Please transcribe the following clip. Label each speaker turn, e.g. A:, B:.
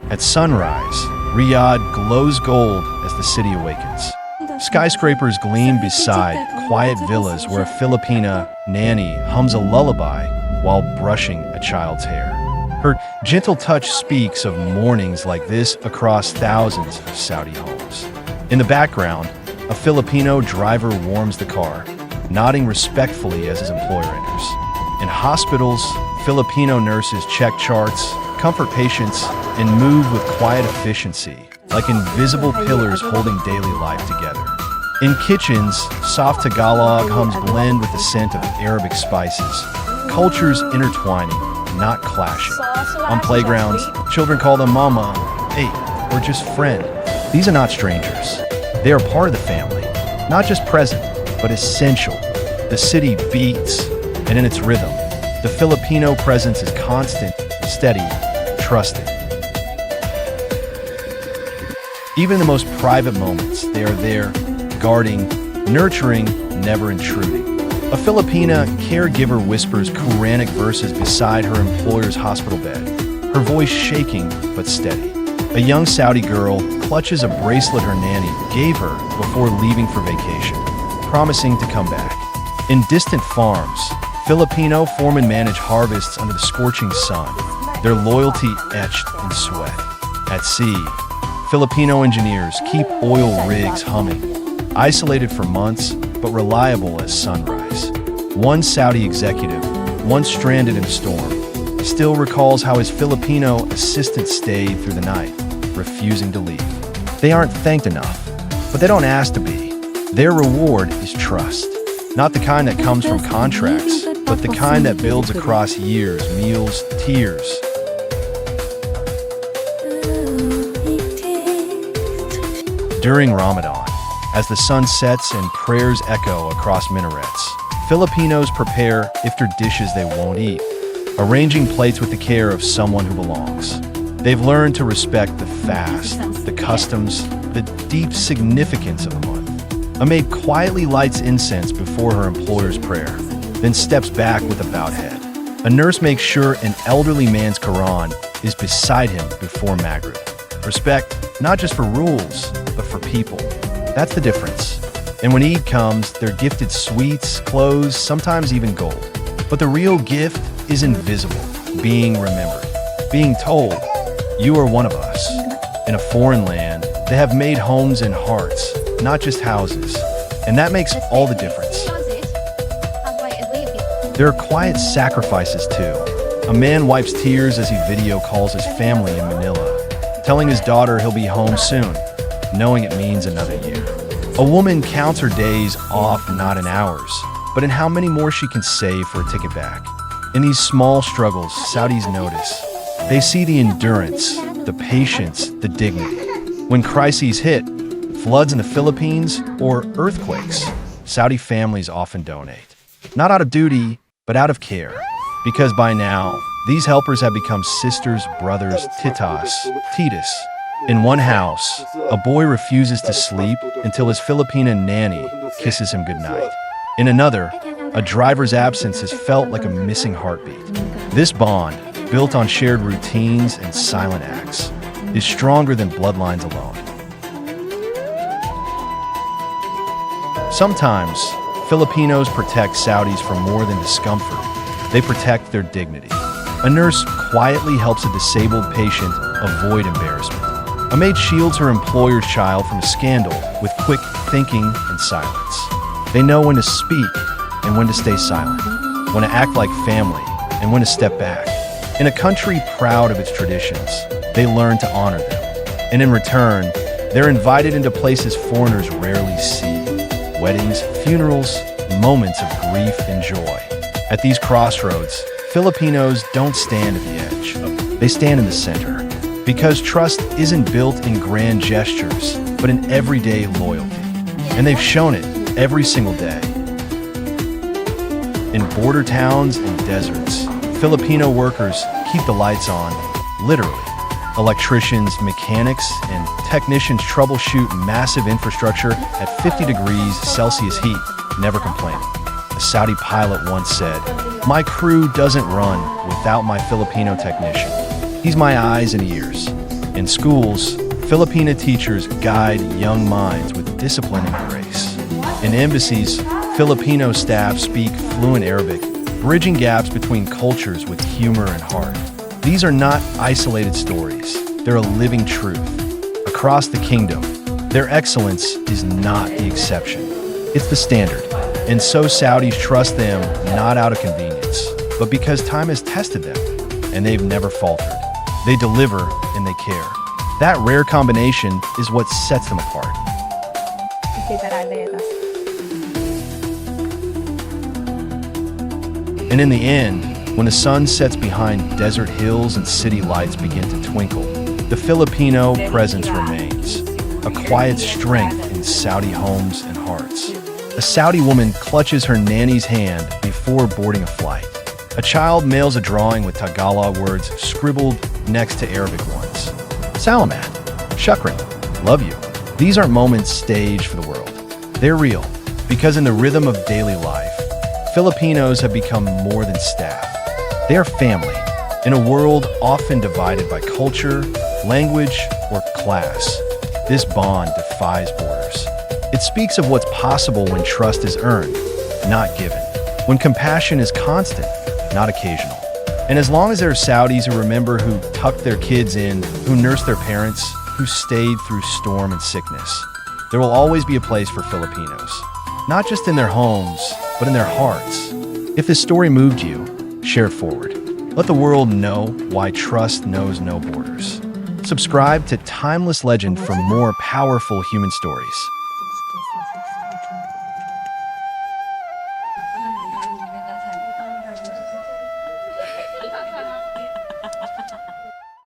A: At sunrise, Riyadh glows gold as the city awakens. Skyscrapers gleam beside quiet villas where a Filipina nanny hums a lullaby while brushing a child's hair. Her gentle touch speaks of mornings like this across thousands of Saudi homes. In the background, a Filipino driver warms the car, nodding respectfully as his employer enters. In hospitals, Filipino nurses check charts, comfort patients, and move with quiet efficiency, like invisible pillars holding daily life together. In kitchens, soft Tagalog hums blend with the scent of Arabic spices, cultures intertwining, not clashing. On playgrounds, children call them mama, hey, or just friend. These are not strangers. They are part of the family, not just present, but essential. The city beats, and in its rhythm, the Filipino presence is constant, steady, trusted. Even in the most private moments, they are there, guarding, nurturing, never intruding. A Filipina caregiver whispers Quranic verses beside her employer's hospital bed, her voice shaking but steady. A young Saudi girl clutches a bracelet her nanny gave her before leaving for vacation, promising to come back. In distant farms, Filipino foremen manage harvests under the scorching sun, their loyalty etched in sweat. At sea, Filipino engineers keep oil rigs humming, isolated for months, but reliable as sunrise. One Saudi executive, once stranded in a storm, still recalls how his Filipino assistant stayed through the night, refusing to leave. They aren't thanked enough, but they don't ask to be. Their reward is trust. Not the kind that comes from contracts, but the kind that builds across years, meals, tears. During Ramadan, as the sun sets and prayers echo across minarets, Filipinos prepare iftar dishes they won't eat, arranging plates with the care of someone who belongs. They've learned to respect the fast, the customs, the deep significance of the month. A maid quietly lights incense before her employer's prayer, then steps back with a bowed head. A nurse makes sure an elderly man's Quran is beside him before Maghrib. Respect, not just for rules, but for people. That's the difference. And when Eid comes, they're gifted sweets, clothes, sometimes even gold. But the real gift is invisible, being remembered, being told, you are one of us. In a foreign land, they have made homes and hearts, not just houses. And that makes all the difference. There are quiet sacrifices too. A man wipes tears as he video calls his family in Manila, telling his daughter he'll be home soon, knowing it means another year. A woman counts her days off not in hours, but in how many more she can save for a ticket back. In these small struggles, Saudis notice. They see the endurance, the patience, the dignity. When crises hit, floods in the Philippines, or earthquakes, Saudi families often donate. Not out of duty, but out of care. Because by now, these helpers have become sisters, brothers, titas. In one house, a boy refuses to sleep until his Filipina nanny kisses him goodnight. In another, a driver's absence is felt like a missing heartbeat. This bond, built on shared routines and silent acts, is stronger than bloodlines alone. Sometimes, Filipinos protect Saudis from more than discomfort. They protect their dignity. A nurse quietly helps a disabled patient avoid embarrassment. A maid shields her employer's child from a scandal with quick thinking and silence. They know when to speak and when to stay silent, when to act like family and when to step back. In a country proud of its traditions, they learn to honor them. And in return, they're invited into places foreigners rarely see. Weddings, funerals, moments of grief and joy. At these crossroads, Filipinos don't stand at the edge. They stand in the center. Because trust isn't built in grand gestures, but in everyday loyalty. And they've shown it every single day. In border towns and deserts, Filipino workers keep the lights on, literally. Electricians, mechanics, and technicians troubleshoot massive infrastructure at 50 degrees Celsius heat, never complaining. A Saudi pilot once said, "My crew doesn't run without my Filipino technician. He's my eyes and ears." In schools, Filipino teachers guide young minds with discipline and grace. In embassies, Filipino staff speak fluent Arabic, bridging gaps between cultures with humor and heart. These are not isolated stories. They're a living truth. Across the kingdom, their excellence is not the exception. It's the standard. And so Saudis trust them not out of convenience, but because time has tested them, and they've never faltered. They deliver and they care. That rare combination is what sets them apart. And in the end, when the sun sets behind desert hills and city lights begin to twinkle, the Filipino presence remains. A quiet strength in Saudi homes and hearts. A Saudi woman clutches her nanny's hand before boarding a flight. A child mails a drawing with Tagalog words scribbled next to Arabic ones. Salamat, Shukran, love you. These aren't moments staged for the world. They're real, because in the rhythm of daily life, Filipinos have become more than staff. They are family, in a world often divided by culture, language, or class. This bond defies borders. It speaks of what's possible when trust is earned, not given. When compassion is constant, not occasional. And as long as there are Saudis who remember who tucked their kids in, who nursed their parents, who stayed through storm and sickness, there will always be a place for Filipinos. Not just in their homes, but in their hearts. If this story moved you, share it forward. Let the world know why trust knows no borders. Subscribe to Timeless Legend for more powerful human stories.